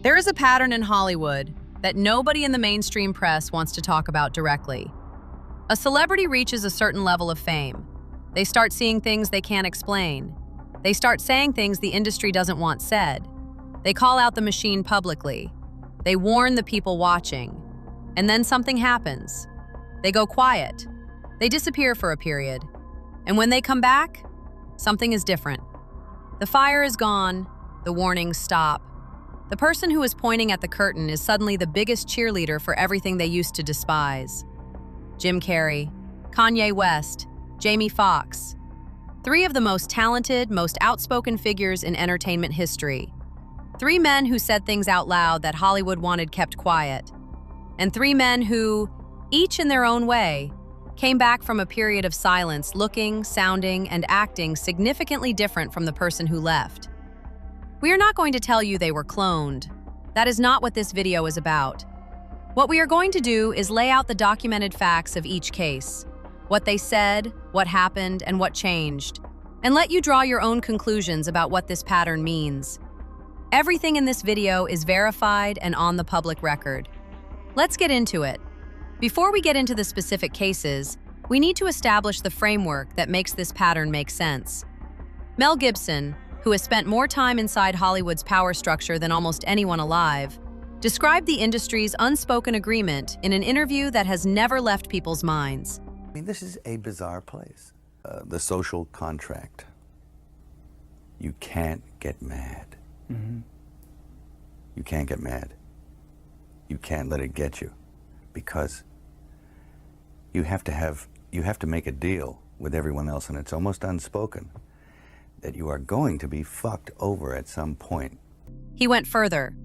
There is a pattern in Hollywood that nobody in the mainstream press wants to talk about directly. A celebrity reaches a certain level of fame. They start seeing things they can't explain. They start saying things the industry doesn't want said. They call out the machine publicly. They warn the people watching. And then something happens. They go quiet. They disappear for a period. And when they come back, something is different. The fire is gone. The warnings stop. The person who is pointing at the curtain is suddenly the biggest cheerleader for everything they used to despise. Jim Carrey, Kanye West, Jamie Foxx. 3 of the most talented, most outspoken figures in entertainment history. 3 men who said things out loud that Hollywood wanted kept quiet. And 3 men who, each in their own way, came back from a period of silence looking, sounding, and acting significantly different from the person who left. We are not going to tell you they were cloned. That is not what this video is about. What we are going to do is lay out the documented facts of each case, what they said, what happened, and what changed, and let you draw your own conclusions about what this pattern means. Everything in this video is verified and on the public record. Let's get into it. Before we get into the specific cases, we need to establish the framework that makes this pattern make sense. Mel Gibson, who has spent more time inside Hollywood's power structure than almost anyone alive, described the industry's unspoken agreement in an interview that has never left people's minds. I mean, this is a bizarre place. The social contract. You can't get mad. You can't get mad. You can't let it get you, because you have to make a deal with everyone else, and it's almost unspoken that you are going to be fucked over at some point. He went further.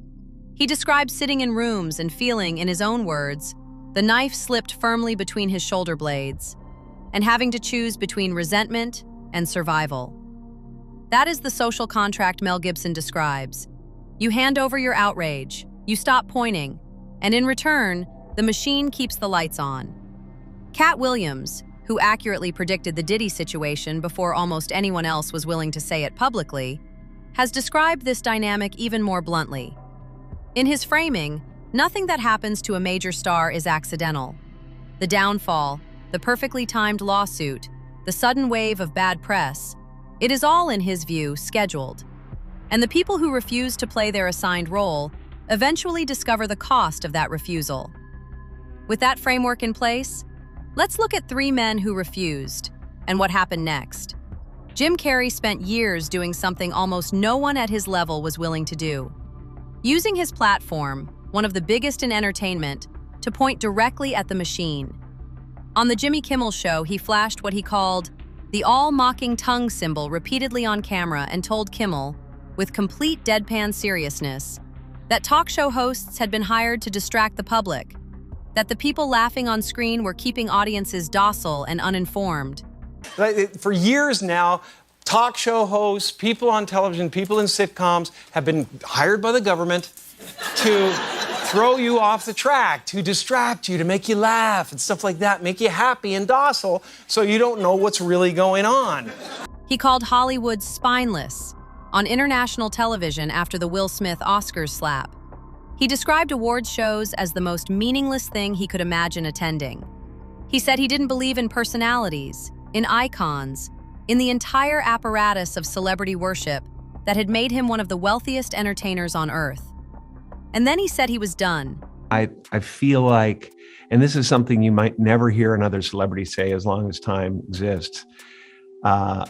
He described sitting in rooms and feeling, in his own words, the knife slipped firmly between his shoulder blades, and having to choose between resentment and survival. That is the social contract Mel Gibson describes. You hand over your outrage, you stop pointing, and in return, the machine keeps the lights on. Cat Williams, who accurately predicted the Diddy situation before almost anyone else was willing to say it publicly, has described this dynamic even more bluntly. In his framing, nothing that happens to a major star is accidental. The downfall, the perfectly timed lawsuit, the sudden wave of bad press, it is all, in his view, scheduled. And the people who refuse to play their assigned role eventually discover the cost of that refusal. With that framework in place, let's look at 3 men who refused, and what happened next. Jim Carrey spent years doing something almost no one at his level was willing to do. Using his platform, one of the biggest in entertainment, to point directly at the machine. On the Jimmy Kimmel Show, he flashed what he called the all-mocking tongue symbol repeatedly on camera and told Kimmel, with complete deadpan seriousness, that talk show hosts had been hired to distract the public, that the people laughing on screen were keeping audiences docile and uninformed. For years now, talk show hosts, people on television, people in sitcoms have been hired by the government to throw you off the track, to distract you, to make you laugh and stuff like that, make you happy and docile so you don't know what's really going on. He called Hollywood spineless on international television after the Will Smith Oscars slap. He described awards shows as the most meaningless thing he could imagine attending. He said he didn't believe in personalities, in icons, in the entire apparatus of celebrity worship that had made him one of the wealthiest entertainers on earth. And then he said he was done. I feel like, and this is something you might never hear another celebrity say as long as time exists, I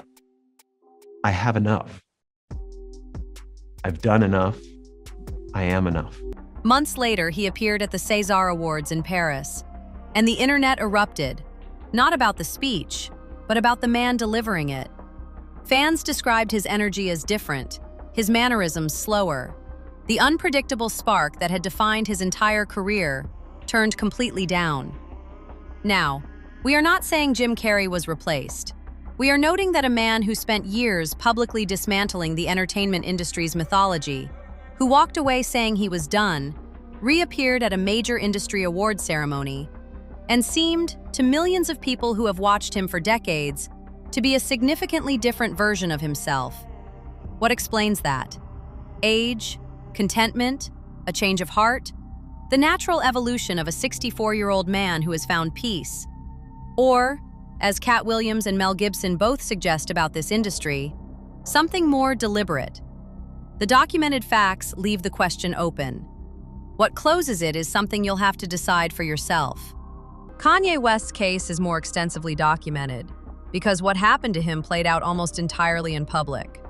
have enough. I've done enough. I am enough. Months later, he appeared at the César Awards in Paris, and the internet erupted, not about the speech, but about the man delivering it. Fans described his energy as different, his mannerisms slower. The unpredictable spark that had defined his entire career turned completely down. Now, we are not saying Jim Carrey was replaced. We are noting that a man who spent years publicly dismantling the entertainment industry's mythology, who walked away saying he was done, reappeared at a major industry award ceremony, and seemed, to millions of people who have watched him for decades, to be a significantly different version of himself. What explains that? Age, contentment, A change of heart? The natural evolution of a 64-year-old man who has found peace. Or, as Cat Williams and Mel Gibson both suggest about this industry, something more deliberate. The documented facts leave the question open. What closes it is something you'll have to decide for yourself. Kanye West's case is more extensively documented because what happened to him played out almost entirely in public.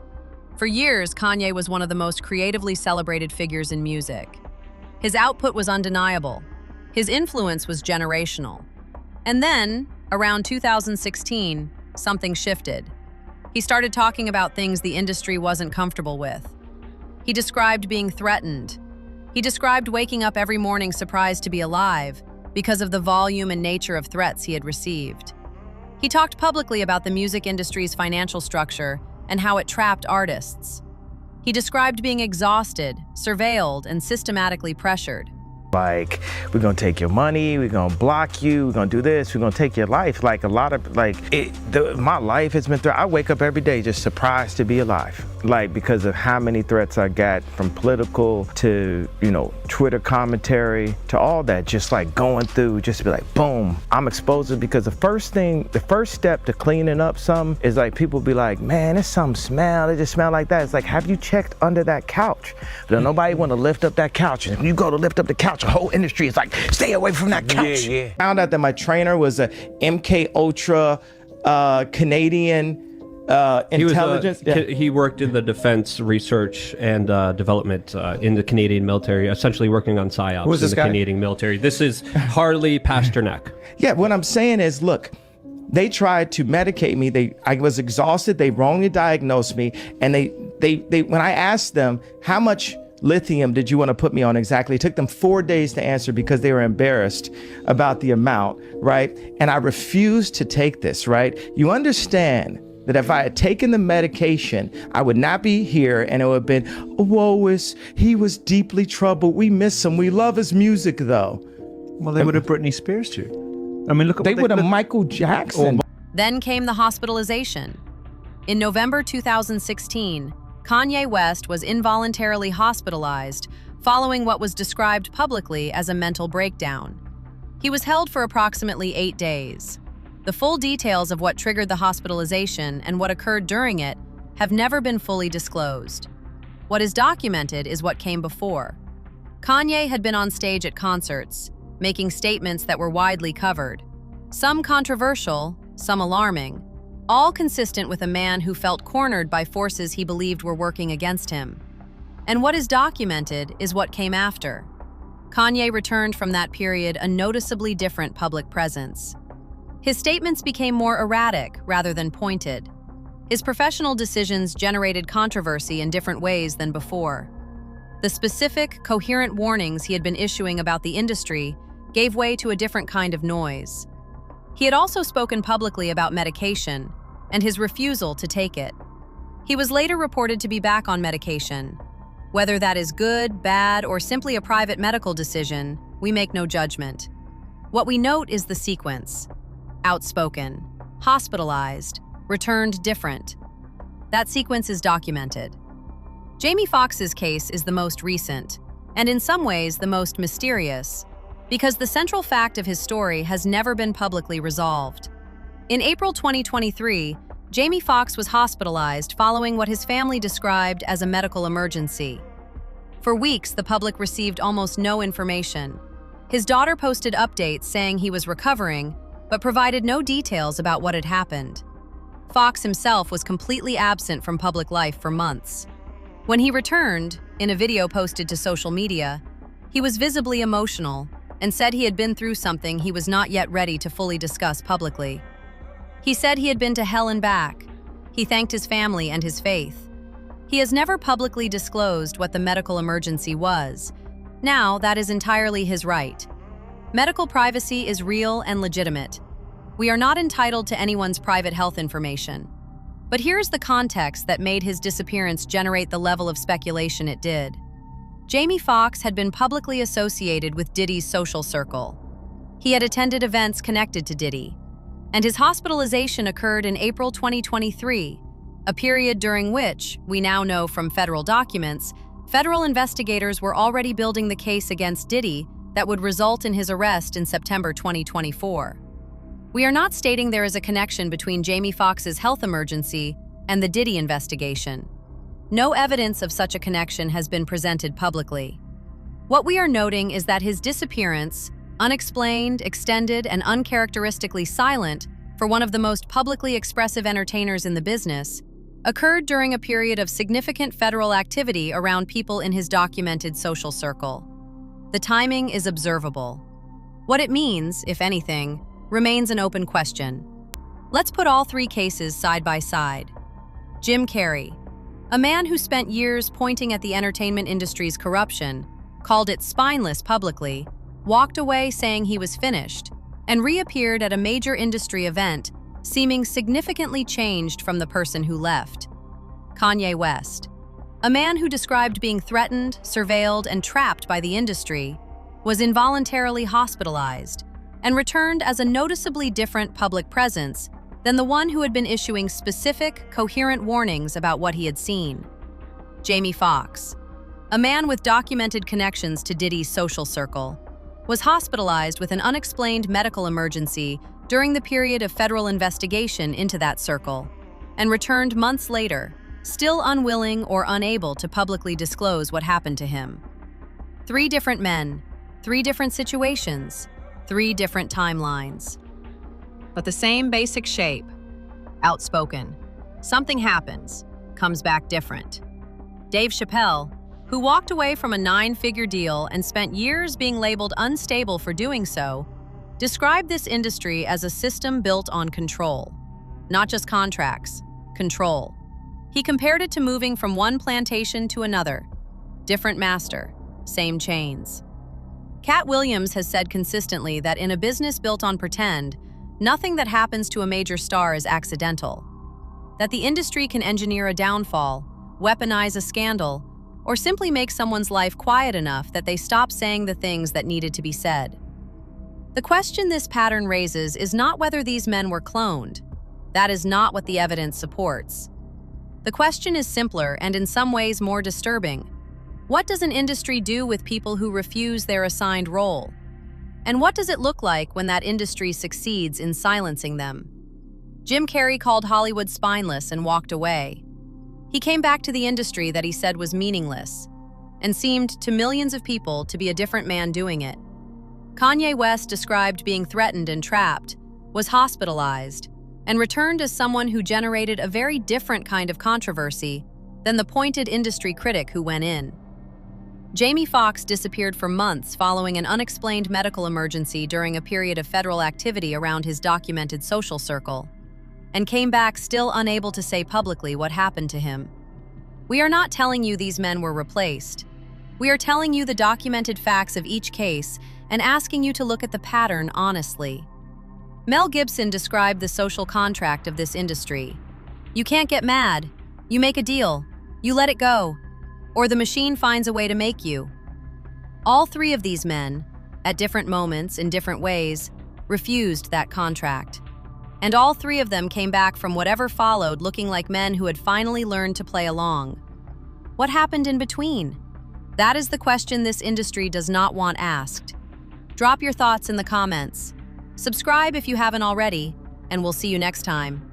For years, Kanye was one of the most creatively celebrated figures in music. His output was undeniable. His influence was generational. And then, around 2016, something shifted. He started talking about things the industry wasn't comfortable with. He described being threatened. He described waking up every morning surprised to be alive because of the volume and nature of threats he had received. He talked publicly about the music industry's financial structure and how it trapped artists. He described being exhausted, surveilled, and systematically pressured. Like, we're gonna take your money, we're gonna block you, we're gonna do this, we're gonna take your life. Like a lot of, my life has been I wake up every day just surprised to be alive. Like, because of how many threats I got from political to, Twitter commentary to all that, just like going through, just to be like, boom, I'm exposed because the first step to cleaning up something is like, people be like, man, there's some smell, it just smell like that. It's like, have you checked under that couch? But nobody want to lift up that couch. And when you go to lift up the couch, the whole industry is like, stay away from that couch. Yeah. Found out that my trainer was a MK Ultra Canadian intelligence. He worked in the defense research and development in the Canadian military, essentially working on psyops in the Canadian military. This is Harley Pasternak. Yeah, what I'm saying is, look, they tried to medicate me. I was exhausted. They wrongly diagnosed me, and they when I asked them how much lithium did you want to put me on exactly, it took them 4 days to answer because they were embarrassed about the amount, right? And I refused to take this, right? You understand that if I had taken the medication, I would not be here, and it would have been, he was deeply troubled. We miss him. We love his music, though. Well, they would have Britney Spears too. I mean, look at they would have Michael Jackson. Then came the hospitalization. In November 2016, Kanye West was involuntarily hospitalized following what was described publicly as a mental breakdown. He was held for approximately 8 days. The full details of what triggered the hospitalization and what occurred during it have never been fully disclosed. What is documented is what came before. Kanye had been on stage at concerts, making statements that were widely covered, some controversial, some alarming, all consistent with a man who felt cornered by forces he believed were working against him. And what is documented is what came after. Kanye returned from that period a noticeably different public presence. His statements became more erratic rather than pointed. His professional decisions generated controversy in different ways than before. The specific, coherent warnings he had been issuing about the industry gave way to a different kind of noise. He had also spoken publicly about medication and his refusal to take it. He was later reported to be back on medication. Whether that is good, bad, or simply a private medical decision, we make no judgment. What we note is the sequence. Outspoken, hospitalized, returned different. That sequence is documented. Jamie Foxx's case is the most recent, and in some ways the most mysterious, because the central fact of his story has never been publicly resolved. In April 2023, Jamie Foxx was hospitalized following what his family described as a medical emergency. For weeks, the public received almost no information. His daughter posted updates saying he was recovering, but provided no details about what had happened. Foxx himself was completely absent from public life for months. When he returned, in a video posted to social media, he was visibly emotional and said he had been through something he was not yet ready to fully discuss publicly. He said he had been to hell and back. He thanked his family and his faith. He has never publicly disclosed what the medical emergency was. Now, that is entirely his right. Medical privacy is real and legitimate. We are not entitled to anyone's private health information. But here's the context that made his disappearance generate the level of speculation it did. Jamie Foxx had been publicly associated with Diddy's social circle. He had attended events connected to Diddy, and his hospitalization occurred in April 2023, a period during which, we now know from federal documents, Federal investigators were already building the case against Diddy that would result in his arrest in September 2024. We are not stating there is a connection between Jamie Foxx's health emergency and the Diddy investigation. No evidence of such a connection has been presented publicly. What we are noting is that his disappearance, unexplained, extended, and uncharacteristically silent for one of the most publicly expressive entertainers in the business, occurred during a period of significant federal activity around people in his documented social circle. The timing is observable. What it means, if anything, remains an open question. Let's put all three cases side by side. Jim Carrey, a man who spent years pointing at the entertainment industry's corruption, called it spineless publicly, walked away saying he was finished, and reappeared at a major industry event, seeming significantly changed from the person who left. Kanye West, a man who described being threatened, surveilled, and trapped by the industry, was involuntarily hospitalized and returned as a noticeably different public presence than the one who had been issuing specific, coherent warnings about what he had seen. Jamie Foxx, a man with documented connections to Diddy's social circle, was hospitalized with an unexplained medical emergency during the period of federal investigation into that circle, and returned months later, still unwilling or unable to publicly disclose what happened to him. 3 different men, 3 different situations, 3 different timelines. But the same basic shape. Outspoken. Something happens, comes back different. Dave Chappelle, who walked away from a 9-figure deal and spent years being labeled unstable for doing so, described this industry as a system built on control. Not just contracts, control. He compared it to moving from one plantation to another. Different master, same chains. Cat Williams has said consistently that in a business built on pretend, nothing that happens to a major star is accidental. That the industry can engineer a downfall, weaponize a scandal, or simply make someone's life quiet enough that they stop saying the things that needed to be said. The question this pattern raises is not whether these men were cloned. That is not what the evidence supports. The question is simpler and in some ways more disturbing. What does an industry do with people who refuse their assigned role? And what does it look like when that industry succeeds in silencing them? Jim Carrey called Hollywood spineless and walked away. He came back to the industry that he said was meaningless, and seemed to millions of people to be a different man doing it. Kanye West described being threatened and trapped, was hospitalized, and returned as someone who generated a very different kind of controversy than the pointed industry critic who went in. Jamie Foxx disappeared for months following an unexplained medical emergency during a period of federal activity around his documented social circle, and came back still unable to say publicly what happened to him. We are not telling you these men were replaced. We are telling you the documented facts of each case and asking you to look at the pattern honestly. Mel Gibson described the social contract of this industry. You can't get mad. You make a deal. You let it go. Or the machine finds a way to make you. All 3 of these men, at different moments in different ways, refused that contract. And all 3 of them came back from whatever followed looking like men who had finally learned to play along. What happened in between? That is the question this industry does not want asked. Drop your thoughts in the comments. Subscribe if you haven't already, and we'll see you next time.